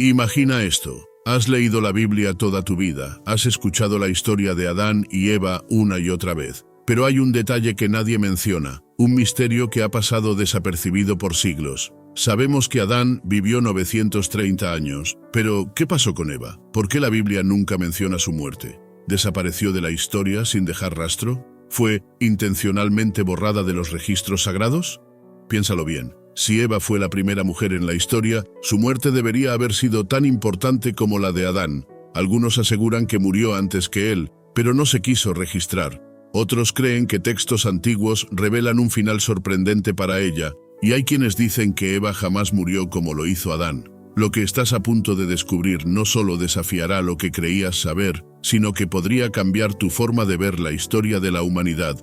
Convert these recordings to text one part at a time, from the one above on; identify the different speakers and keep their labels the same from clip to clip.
Speaker 1: Imagina esto. Has leído la Biblia toda tu vida, has escuchado la historia de Adán y Eva una y otra vez. Pero hay un detalle que nadie menciona, un misterio que ha pasado desapercibido por siglos. Sabemos que Adán vivió 930 años, pero ¿qué pasó con Eva? ¿Por qué la Biblia nunca menciona su muerte? ¿Desapareció de la historia sin dejar rastro? ¿Fue intencionalmente borrada de los registros sagrados? Piénsalo bien. Si Eva fue la primera mujer en la historia, su muerte debería haber sido tan importante como la de Adán. Algunos aseguran que murió antes que él, pero no se quiso registrar. Otros creen que textos antiguos revelan un final sorprendente para ella, y hay quienes dicen que Eva jamás murió como lo hizo Adán. Lo que estás a punto de descubrir no solo desafiará lo que creías saber, sino que podría cambiar tu forma de ver la historia de la humanidad.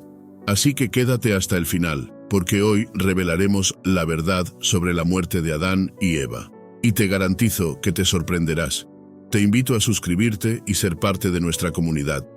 Speaker 1: Así que quédate hasta el final, porque hoy revelaremos la verdad sobre la muerte de Adán y Eva. Y te garantizo que te sorprenderás. Te invito a suscribirte y ser parte de nuestra comunidad.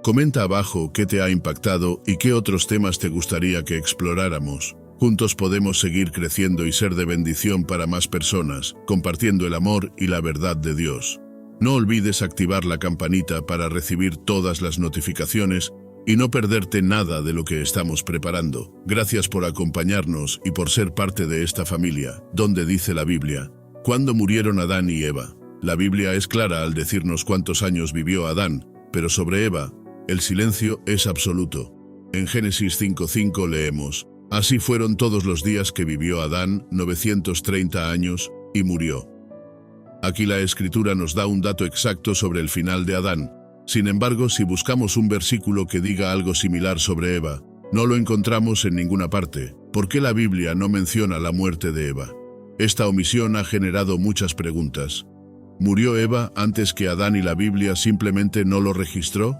Speaker 1: Comenta abajo qué te ha impactado y qué otros temas te gustaría que exploráramos. Juntos podemos seguir creciendo y ser de bendición para más personas, compartiendo el amor y la verdad de Dios. No olvides activar la campanita para recibir todas las notificaciones y no perderte nada de lo que estamos preparando. Gracias por acompañarnos y por ser parte de esta familia, donde dice la Biblia: ¿cuándo murieron Adán y Eva? La Biblia es clara al decirnos cuántos años vivió Adán, pero sobre Eva, el silencio es absoluto. En Génesis 5:5 leemos: así fueron todos los días que vivió Adán, 930 años, y murió. Aquí la Escritura nos da un dato exacto sobre el final de Adán. Sin embargo, si buscamos un versículo que diga algo similar sobre Eva, no lo encontramos en ninguna parte. ¿Por qué la Biblia no menciona la muerte de Eva? Esta omisión ha generado muchas preguntas. ¿Murió Eva antes que Adán y la Biblia simplemente no lo registró?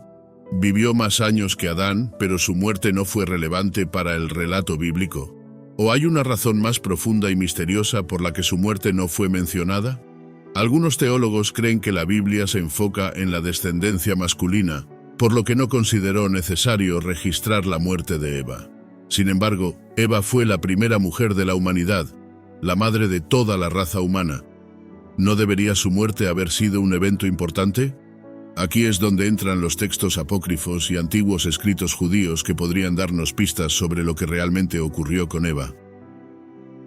Speaker 1: ¿Vivió más años que Adán, pero su muerte no fue relevante para el relato bíblico? ¿O hay una razón más profunda y misteriosa por la que su muerte no fue mencionada? Algunos teólogos creen que la Biblia se enfoca en la descendencia masculina, por lo que no consideró necesario registrar la muerte de Eva. Sin embargo, Eva fue la primera mujer de la humanidad, la madre de toda la raza humana. ¿No debería su muerte haber sido un evento importante? Aquí es donde entran los textos apócrifos y antiguos escritos judíos que podrían darnos pistas sobre lo que realmente ocurrió con Eva.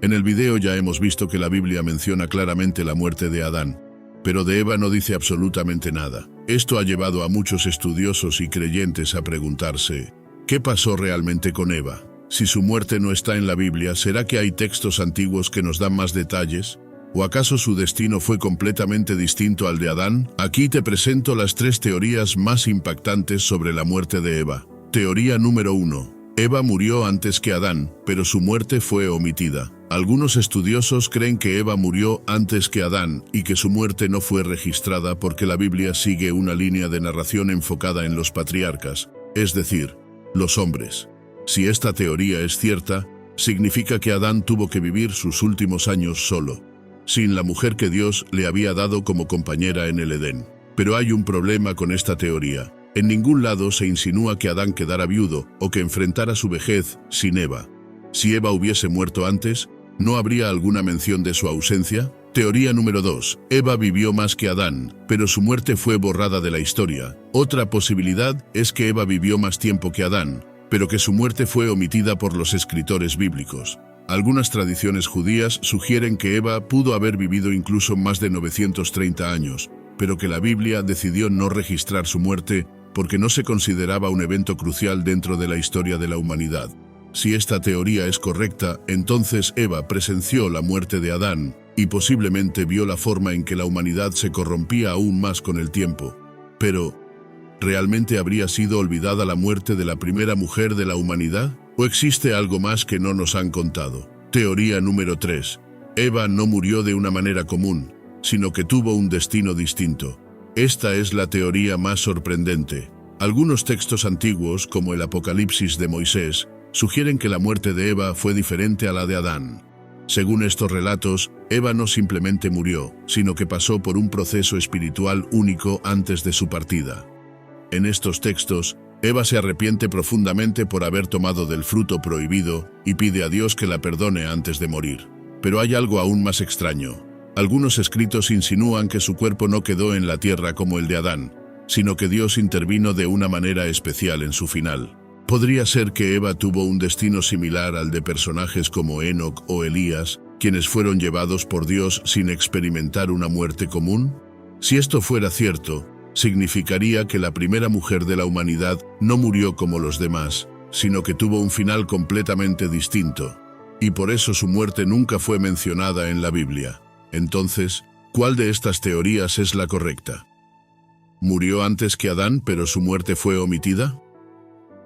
Speaker 1: En el video ya hemos visto que la Biblia menciona claramente la muerte de Adán, pero de Eva no dice absolutamente nada. Esto ha llevado a muchos estudiosos y creyentes a preguntarse: ¿qué pasó realmente con Eva? Si su muerte no está en la Biblia, ¿será que hay textos antiguos que nos dan más detalles? ¿O acaso su destino fue completamente distinto al de Adán? Aquí te presento las 3 teorías más impactantes sobre la muerte de Eva. Teoría número 1. Eva murió antes que Adán, pero su muerte fue omitida. Algunos estudiosos creen que Eva murió antes que Adán y que su muerte no fue registrada porque la Biblia sigue una línea de narración enfocada en los patriarcas, es decir, los hombres. Si esta teoría es cierta, significa que Adán tuvo que vivir sus últimos años solo, sin la mujer que Dios le había dado como compañera en el Edén. Pero hay un problema con esta teoría. En ningún lado se insinúa que Adán quedara viudo o que enfrentara su vejez sin Eva. Si Eva hubiese muerto antes, ¿no habría alguna mención de su ausencia? Teoría número 2. Eva vivió más que Adán, pero su muerte fue borrada de la historia. Otra posibilidad es que Eva vivió más tiempo que Adán, pero que su muerte fue omitida por los escritores bíblicos. Algunas tradiciones judías sugieren que Eva pudo haber vivido incluso más de 930 años, pero que la Biblia decidió no registrar su muerte porque no se consideraba un evento crucial dentro de la historia de la humanidad. Si esta teoría es correcta, entonces Eva presenció la muerte de Adán y posiblemente vio la forma en que la humanidad se corrompía aún más con el tiempo. Pero, ¿realmente habría sido olvidada la muerte de la primera mujer de la humanidad? ¿O existe algo más que no nos han contado? Teoría número 3. Eva no murió de una manera común, sino que tuvo un destino distinto. Esta es la teoría más sorprendente. Algunos textos antiguos, como el Apocalipsis de Moisés, sugieren que la muerte de Eva fue diferente a la de Adán. Según estos relatos, Eva no simplemente murió, sino que pasó por un proceso espiritual único antes de su partida. En estos textos, Eva se arrepiente profundamente por haber tomado del fruto prohibido y pide a Dios que la perdone antes de morir. Pero hay algo aún más extraño. Algunos escritos insinúan que su cuerpo no quedó en la tierra como el de Adán, sino que Dios intervino de una manera especial en su final. ¿Podría ser que Eva tuvo un destino similar al de personajes como Enoc o Elías, quienes fueron llevados por Dios sin experimentar una muerte común? Si esto fuera cierto, significaría que la primera mujer de la humanidad no murió como los demás, sino que tuvo un final completamente distinto, y por eso su muerte nunca fue mencionada en la Biblia. Entonces, ¿cuál de estas teorías es la correcta? ¿Murió antes que Adán, pero su muerte fue omitida?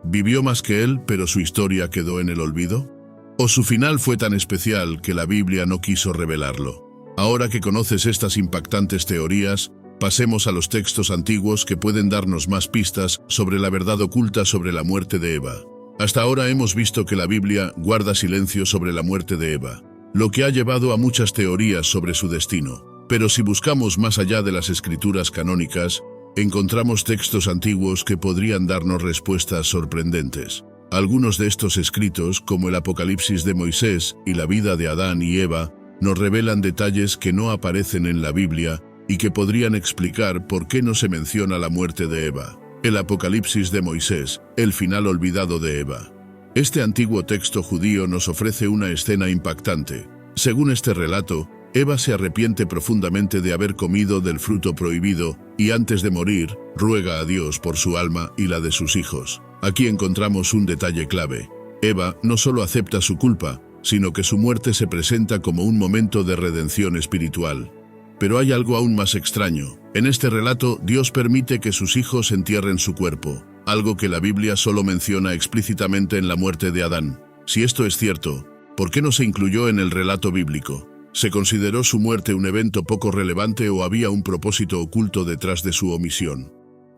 Speaker 1: ¿Vivió más que él, pero su historia quedó en el olvido? ¿O su final fue tan especial que la Biblia no quiso revelarlo? Ahora que conoces estas impactantes teorías, pasemos a los textos antiguos que pueden darnos más pistas sobre la verdad oculta sobre la muerte de Eva. Hasta ahora hemos visto que la Biblia guarda silencio sobre la muerte de Eva, lo que ha llevado a muchas teorías sobre su destino. Pero si buscamos más allá de las escrituras canónicas, encontramos textos antiguos que podrían darnos respuestas sorprendentes. Algunos de estos escritos, como el Apocalipsis de Moisés y la vida de Adán y Eva, nos revelan detalles que no aparecen en la Biblia y que podrían explicar por qué no se menciona la muerte de Eva. El Apocalipsis de Moisés, el final olvidado de Eva. Este antiguo texto judío nos ofrece una escena impactante. Según este relato, Eva se arrepiente profundamente de haber comido del fruto prohibido y antes de morir, ruega a Dios por su alma y la de sus hijos. Aquí encontramos un detalle clave. Eva no solo acepta su culpa, sino que su muerte se presenta como un momento de redención espiritual. Pero hay algo aún más extraño. En este relato, Dios permite que sus hijos entierren su cuerpo, algo que la Biblia solo menciona explícitamente en la muerte de Adán. Si esto es cierto, ¿por qué no se incluyó en el relato bíblico? ¿Se consideró su muerte un evento poco relevante o había un propósito oculto detrás de su omisión?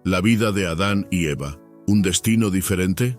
Speaker 1: La vida de Adán y Eva, ¿un destino diferente?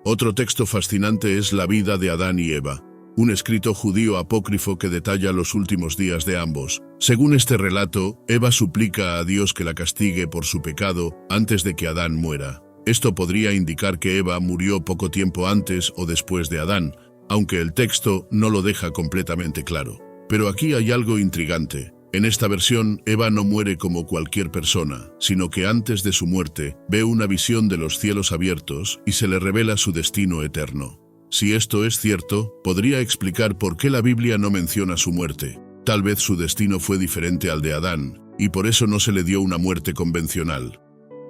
Speaker 1: Otro texto fascinante es la vida de Adán y Eva, un escrito judío apócrifo que detalla los últimos días de ambos. Según este relato, Eva suplica a Dios que la castigue por su pecado antes de que Adán muera. Esto podría indicar que Eva murió poco tiempo antes o después de Adán, aunque el texto no lo deja completamente claro. Pero aquí hay algo intrigante. En esta versión, Eva no muere como cualquier persona, sino que antes de su muerte, ve una visión de los cielos abiertos y se le revela su destino eterno. Si esto es cierto, podría explicar por qué la Biblia no menciona su muerte. Tal vez su destino fue diferente al de Adán, y por eso no se le dio una muerte convencional.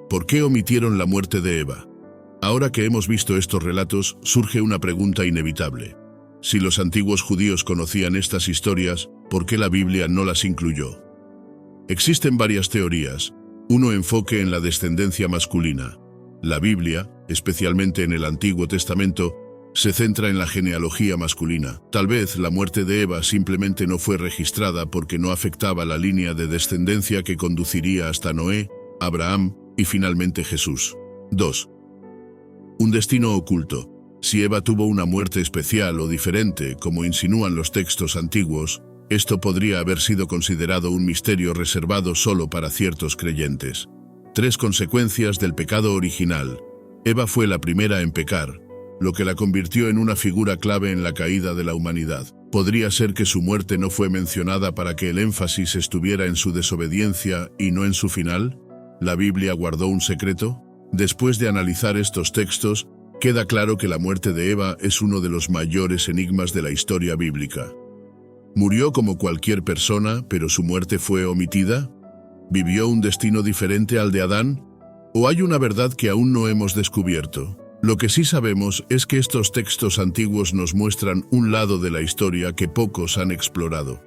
Speaker 1: ¿Por qué omitieron la muerte de Eva? Ahora que hemos visto estos relatos, surge una pregunta inevitable. Si los antiguos judíos conocían estas historias, ¿por qué la Biblia no las incluyó? Existen varias teorías. Uno enfoque en la descendencia masculina. La Biblia, especialmente en el Antiguo Testamento, se centra en la genealogía masculina. Tal vez la muerte de Eva simplemente no fue registrada porque no afectaba la línea de descendencia que conduciría hasta Noé, Abraham y finalmente Jesús. 2. Un destino oculto. Si Eva tuvo una muerte especial o diferente, como insinúan los textos antiguos, esto podría haber sido considerado un misterio reservado solo para ciertos creyentes. 3 consecuencias del pecado original. Eva fue la primera en pecar, lo que la convirtió en una figura clave en la caída de la humanidad. ¿Podría ser que su muerte no fue mencionada para que el énfasis estuviera en su desobediencia y no en su final? ¿La Biblia guardó un secreto? Después de analizar estos textos, queda claro que la muerte de Eva es uno de los mayores enigmas de la historia bíblica. ¿Murió como cualquier persona, pero su muerte fue omitida? ¿Vivió un destino diferente al de Adán? ¿O hay una verdad que aún no hemos descubierto? Lo que sí sabemos es que estos textos antiguos nos muestran un lado de la historia que pocos han explorado.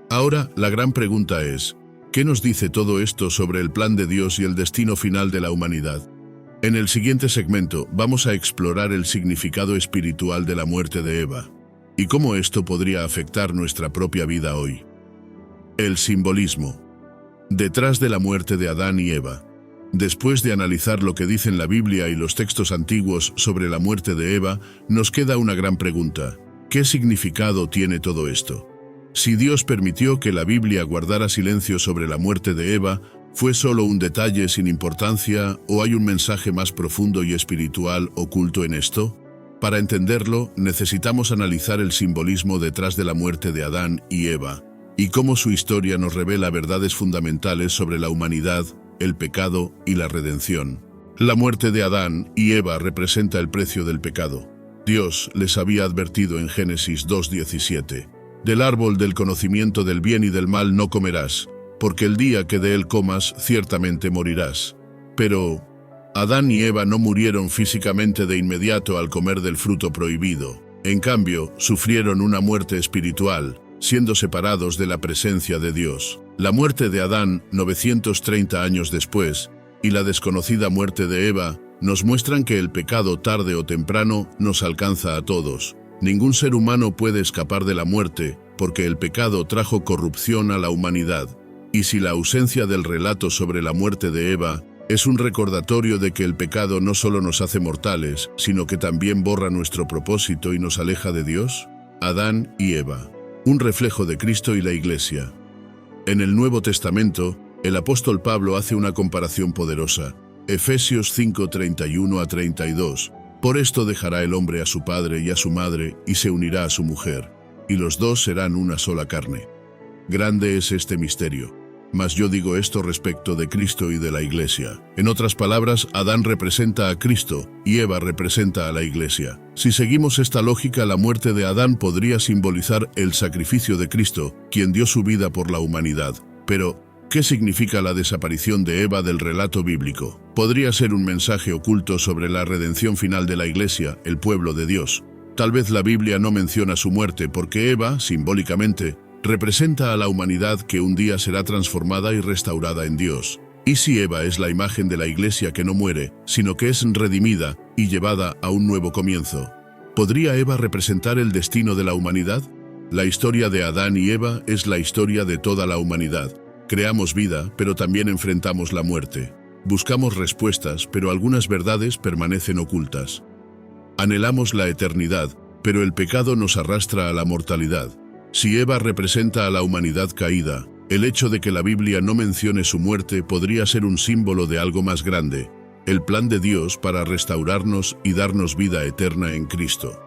Speaker 1: Ahora, la gran pregunta es, ¿qué nos dice todo esto sobre el plan de Dios y el destino final de la humanidad? En el siguiente segmento vamos a explorar el significado espiritual de la muerte de Eva y cómo esto podría afectar nuestra propia vida hoy. El simbolismo. Detrás de la muerte de Adán y Eva. Después de analizar lo que dicen la Biblia y los textos antiguos sobre la muerte de Eva, nos queda una gran pregunta. ¿Qué significado tiene todo esto? Si Dios permitió que la Biblia guardara silencio sobre la muerte de Eva, ¿fue solo un detalle sin importancia o hay un mensaje más profundo y espiritual oculto en esto? Para entenderlo, necesitamos analizar el simbolismo detrás de la muerte de Adán y Eva. y cómo su historia nos revela verdades fundamentales sobre la humanidad, el pecado y la redención. La muerte de Adán y Eva representa el precio del pecado. Dios les había advertido en Génesis 2:17: «Del árbol del conocimiento del bien y del mal no comerás, porque el día que de él comas ciertamente morirás». Pero Adán y Eva no murieron físicamente de inmediato al comer del fruto prohibido. En cambio, sufrieron una muerte espiritual, siendo separados de la presencia de Dios. La muerte de Adán, 930 años después, y la desconocida muerte de Eva, nos muestran que el pecado tarde o temprano nos alcanza a todos. Ningún ser humano puede escapar de la muerte, porque el pecado trajo corrupción a la humanidad. Y si la ausencia del relato sobre la muerte de Eva es un recordatorio de que el pecado no solo nos hace mortales, sino que también borra nuestro propósito y nos aleja de Dios. Adán y Eva, un reflejo de Cristo y la Iglesia. En el Nuevo Testamento, el apóstol Pablo hace una comparación poderosa. Efesios 5:31-32. «Por esto dejará el hombre a su padre y a su madre, y se unirá a su mujer, y los dos serán una sola carne». Grande es este misterio. Mas yo digo esto respecto de Cristo y de la Iglesia. En otras palabras, Adán representa a Cristo y Eva representa a la Iglesia. Si seguimos esta lógica, la muerte de Adán podría simbolizar el sacrificio de Cristo, quien dio su vida por la humanidad. Pero, ¿qué significa la desaparición de Eva del relato bíblico? Podría ser un mensaje oculto sobre la redención final de la Iglesia, el pueblo de Dios. Tal vez la Biblia no menciona su muerte porque Eva, simbólicamente, representa a la humanidad que un día será transformada y restaurada en Dios. ¿Y si Eva es la imagen de la Iglesia que no muere, sino que es redimida y llevada a un nuevo comienzo? ¿Podría Eva representar el destino de la humanidad? La historia de Adán y Eva es la historia de toda la humanidad. Creamos vida, pero también enfrentamos la muerte. Buscamos respuestas, pero algunas verdades permanecen ocultas. Anhelamos la eternidad, pero el pecado nos arrastra a la mortalidad. Si Eva representa a la humanidad caída, el hecho de que la Biblia no mencione su muerte podría ser un símbolo de algo más grande, el plan de Dios para restaurarnos y darnos vida eterna en Cristo.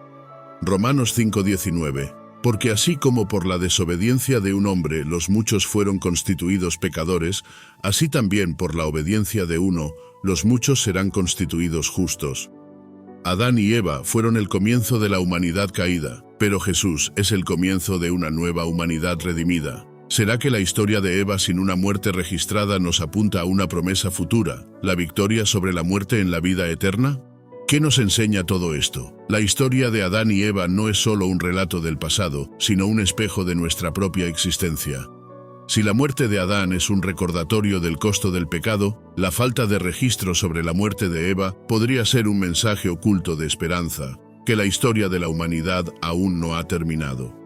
Speaker 1: Romanos 5:19. Porque así como por la desobediencia de un hombre los muchos fueron constituidos pecadores, así también por la obediencia de uno los muchos serán constituidos justos. Adán y Eva fueron el comienzo de la humanidad caída, pero Jesús es el comienzo de una nueva humanidad redimida. ¿Será que la historia de Eva sin una muerte registrada nos apunta a una promesa futura, la victoria sobre la muerte en la vida eterna? ¿Qué nos enseña todo esto? La historia de Adán y Eva no es solo un relato del pasado, sino un espejo de nuestra propia existencia. Si la muerte de Adán es un recordatorio del costo del pecado, la falta de registro sobre la muerte de Eva podría ser un mensaje oculto de esperanza, que la historia de la humanidad aún no ha terminado.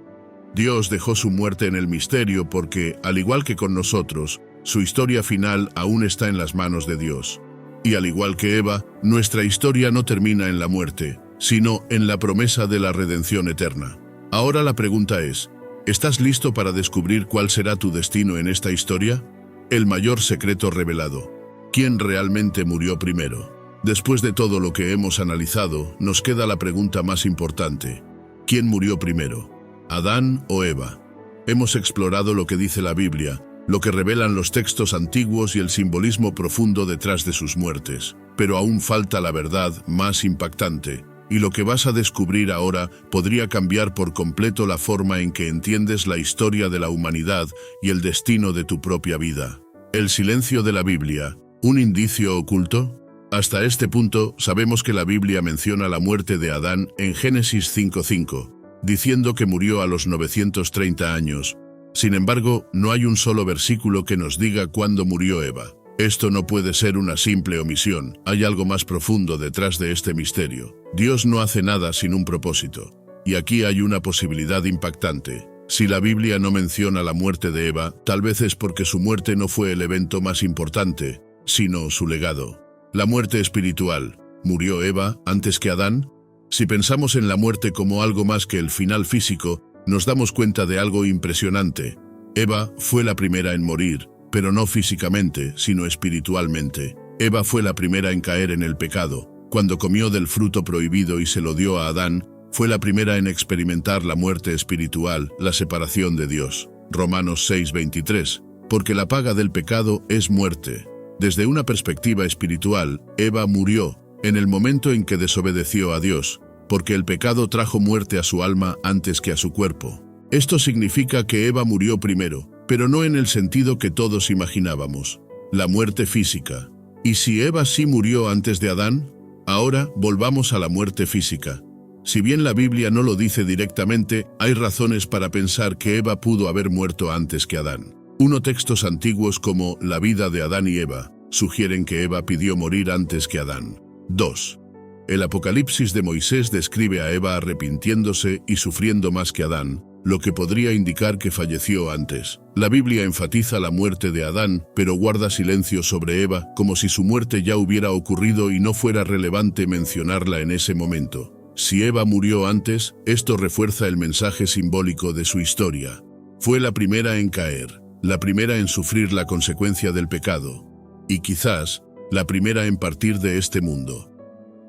Speaker 1: Dios dejó su muerte en el misterio porque, al igual que con nosotros, su historia final aún está en las manos de Dios. Y al igual que Eva, nuestra historia no termina en la muerte, sino en la promesa de la redención eterna. Ahora la pregunta es, ¿estás listo para descubrir cuál será tu destino en esta historia? El mayor secreto revelado. ¿Quién realmente murió primero? Después de todo lo que hemos analizado, nos queda la pregunta más importante. ¿Quién murió primero? ¿Adán o Eva? Hemos explorado lo que dice la Biblia, lo que revelan los textos antiguos y el simbolismo profundo detrás de sus muertes. Pero aún falta la verdad más impactante. Y lo que vas a descubrir ahora podría cambiar por completo la forma en que entiendes la historia de la humanidad y el destino de tu propia vida. El silencio de la Biblia, ¿un indicio oculto? Hasta este punto, sabemos que la Biblia menciona la muerte de Adán en Génesis 5:5, diciendo que murió a los 930 años. Sin embargo, no hay un solo versículo que nos diga cuándo murió Eva. Esto no puede ser una simple omisión, hay algo más profundo detrás de este misterio. Dios no hace nada sin un propósito. Y aquí hay una posibilidad impactante. Si la Biblia no menciona la muerte de Eva, tal vez es porque su muerte no fue el evento más importante, sino su legado. La muerte espiritual. ¿Murió Eva antes que Adán? Si pensamos en la muerte como algo más que el final físico, nos damos cuenta de algo impresionante. Eva fue la primera en morir, pero no físicamente, sino espiritualmente. Eva fue la primera en caer en el pecado. Cuando comió del fruto prohibido y se lo dio a Adán, fue la primera en experimentar la muerte espiritual, la separación de Dios. Romanos 6:23, porque la paga del pecado es muerte. Desde una perspectiva espiritual, Eva murió en el momento en que desobedeció a Dios, porque el pecado trajo muerte a su alma antes que a su cuerpo. Esto significa que Eva murió primero, pero no en el sentido que todos imaginábamos, la muerte física. ¿Y si Eva sí murió antes de Adán? Ahora volvamos a la muerte física. Si bien la Biblia no lo dice directamente, hay razones para pensar que Eva pudo haber muerto antes que Adán. Textos antiguos como la vida de Adán y Eva sugieren que Eva pidió morir antes que Adán. 2. El Apocalipsis de Moisés describe a Eva arrepintiéndose y sufriendo más que Adán, lo que podría indicar que falleció antes. La Biblia enfatiza la muerte de Adán, pero guarda silencio sobre Eva, como si su muerte ya hubiera ocurrido y no fuera relevante mencionarla en ese momento. Si Eva murió antes, esto refuerza el mensaje simbólico de su historia. Fue la primera en caer, la primera en sufrir la consecuencia del pecado, y quizás la primera en partir de este mundo.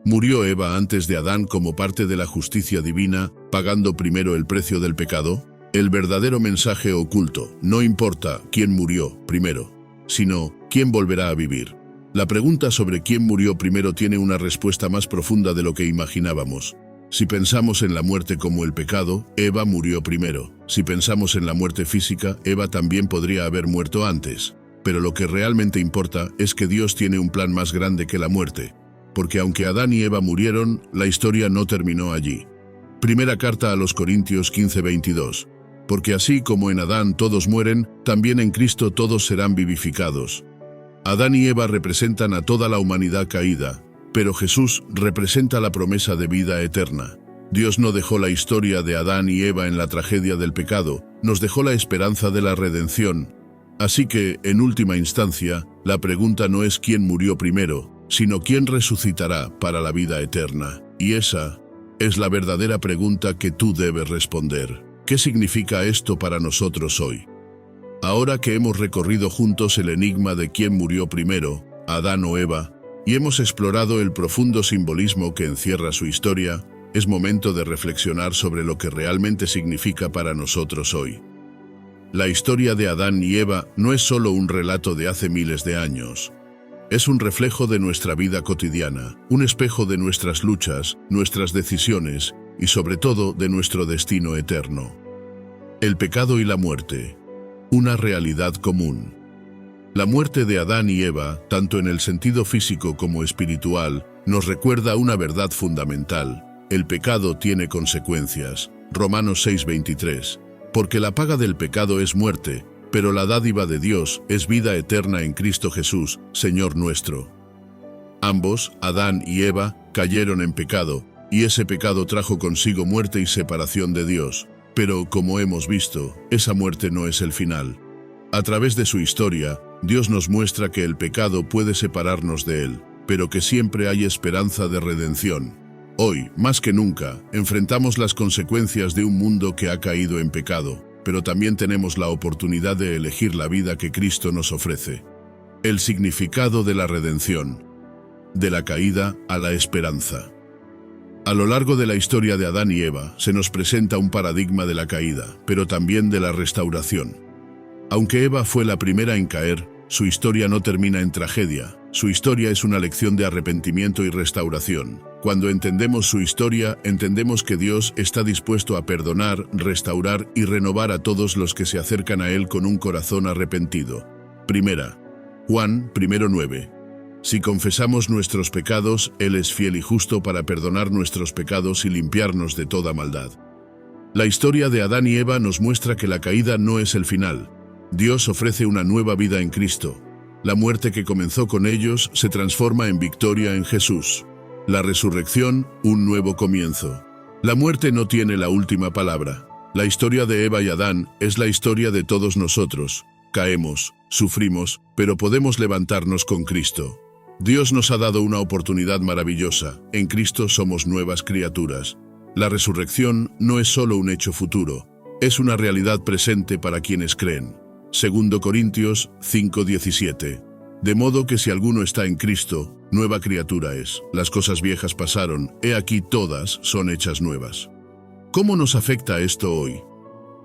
Speaker 1: ¿Murió Eva antes de Adán como parte de la justicia divina, pagando primero el precio del pecado? El verdadero mensaje oculto no importa quién murió primero, sino quién volverá a vivir. La pregunta sobre quién murió primero tiene una respuesta más profunda de lo que imaginábamos. Si pensamos en la muerte como el pecado, Eva murió primero. Si pensamos en la muerte física, Eva también podría haber muerto antes. Pero lo que realmente importa es que Dios tiene un plan más grande que la muerte. Porque aunque Adán y Eva murieron, la historia no terminó allí. Primera carta a los Corintios 15:22. Porque así como en Adán todos mueren, también en Cristo todos serán vivificados. Adán y Eva representan a toda la humanidad caída, pero Jesús representa la promesa de vida eterna. Dios no dejó la historia de Adán y Eva en la tragedia del pecado, nos dejó la esperanza de la redención. Así que, en última instancia, la pregunta no es quién murió primero, sino quién resucitará para la vida eterna. Y esa es la verdadera pregunta que tú debes responder. ¿Qué significa esto para nosotros hoy? Ahora que hemos recorrido juntos el enigma de quién murió primero, Adán o Eva, y hemos explorado el profundo simbolismo que encierra su historia, es momento de reflexionar sobre lo que realmente significa para nosotros hoy. La historia de Adán y Eva no es solo un relato de hace miles de años. Es un reflejo de nuestra vida cotidiana, un espejo de nuestras luchas, nuestras decisiones y sobre todo de nuestro destino eterno. El pecado y la muerte, una realidad común. La muerte de Adán y Eva, tanto en el sentido físico como espiritual, nos recuerda una verdad fundamental. El pecado tiene consecuencias. Romanos 6:23. Porque la paga del pecado es muerte, pero la dádiva de Dios es vida eterna en Cristo Jesús, Señor nuestro. Ambos, Adán y Eva, cayeron en pecado, y ese pecado trajo consigo muerte y separación de Dios. Pero, como hemos visto, esa muerte no es el final. A través de su historia, Dios nos muestra que el pecado puede separarnos de Él, pero que siempre hay esperanza de redención. Hoy, más que nunca, enfrentamos las consecuencias de un mundo que ha caído en pecado, pero también tenemos la oportunidad de elegir la vida que Cristo nos ofrece. El significado de la redención. De la caída a la esperanza. A lo largo de la historia de Adán y Eva, se nos presenta un paradigma de la caída, pero también de la restauración. Aunque Eva fue la primera en caer, su historia no termina en tragedia. Su historia es una lección de arrepentimiento y restauración. Cuando entendemos su historia, entendemos que Dios está dispuesto a perdonar, restaurar y renovar a todos los que se acercan a Él con un corazón arrepentido. Primera Juan 1:9. Si confesamos nuestros pecados, Él es fiel y justo para perdonar nuestros pecados y limpiarnos de toda maldad. La historia de Adán y Eva nos muestra que la caída no es el final. Dios ofrece una nueva vida en Cristo. La muerte que comenzó con ellos se transforma en victoria en Jesús. La resurrección, un nuevo comienzo. La muerte no tiene la última palabra. La historia de Eva y Adán es la historia de todos nosotros. Caemos, sufrimos, pero podemos levantarnos con Cristo. Dios nos ha dado una oportunidad maravillosa. En Cristo somos nuevas criaturas. La resurrección no es solo un hecho futuro, es una realidad presente para quienes creen. 2 Corintios 5:17. De modo que si alguno está en Cristo, nueva criatura es. Las cosas viejas pasaron, he aquí todas son hechas nuevas. ¿Cómo nos afecta esto hoy?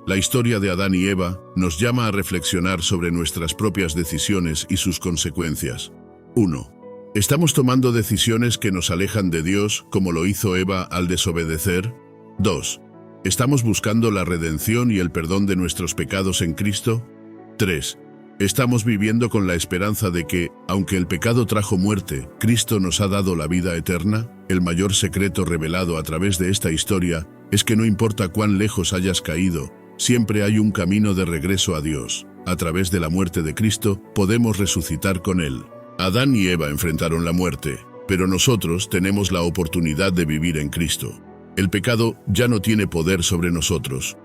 Speaker 1: La historia de Adán y Eva nos llama a reflexionar sobre nuestras propias decisiones y sus consecuencias. 1. ¿Estamos tomando decisiones que nos alejan de Dios, como lo hizo Eva al desobedecer? 2. ¿Estamos buscando la redención y el perdón de nuestros pecados en Cristo? 3. ¿Estamos viviendo con la esperanza de que, aunque el pecado trajo muerte, Cristo nos ha dado la vida eterna? El mayor secreto revelado a través de esta historia es que no importa cuán lejos hayas caído, siempre hay un camino de regreso a Dios. A través de la muerte de Cristo, podemos resucitar con Él. Adán y Eva enfrentaron la muerte, pero nosotros tenemos la oportunidad de vivir en Cristo. El pecado ya no tiene poder sobre nosotros.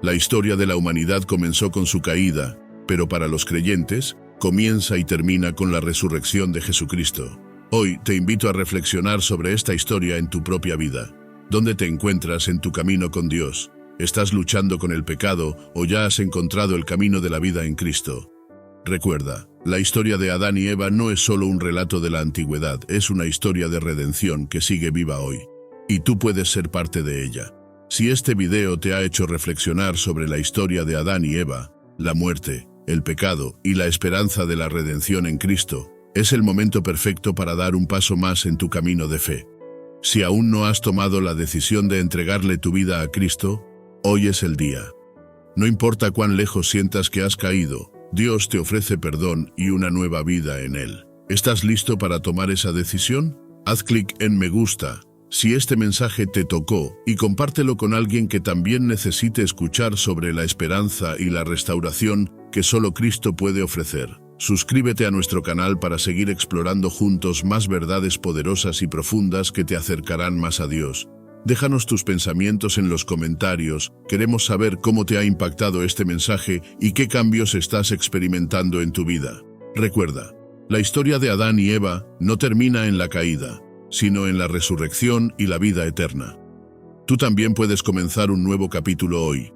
Speaker 1: La historia de la humanidad comenzó con su caída, pero para los creyentes, comienza y termina con la resurrección de Jesucristo. Hoy te invito a reflexionar sobre esta historia en tu propia vida. ¿Dónde te encuentras en tu camino con Dios? ¿Estás luchando con el pecado o ya has encontrado el camino de la vida en Cristo? Recuerda, la historia de Adán y Eva no es solo un relato de la antigüedad, es una historia de redención que sigue viva hoy. Y tú puedes ser parte de ella. Si este video te ha hecho reflexionar sobre la historia de Adán y Eva, la muerte, el pecado y la esperanza de la redención en Cristo, es el momento perfecto para dar un paso más en tu camino de fe. Si aún no has tomado la decisión de entregarle tu vida a Cristo, hoy es el día. No importa cuán lejos sientas que has caído, Dios te ofrece perdón y una nueva vida en Él. ¿Estás listo para tomar esa decisión? Haz clic en me gusta si este mensaje te tocó y compártelo con alguien que también necesite escuchar sobre la esperanza y la restauración que solo Cristo puede ofrecer. Suscríbete a nuestro canal para seguir explorando juntos más verdades poderosas y profundas que te acercarán más a Dios. Déjanos tus pensamientos en los comentarios, queremos saber cómo te ha impactado este mensaje y qué cambios estás experimentando en tu vida. Recuerda, la historia de Adán y Eva no termina en la caída, sino en la resurrección y la vida eterna. Tú también puedes comenzar un nuevo capítulo hoy.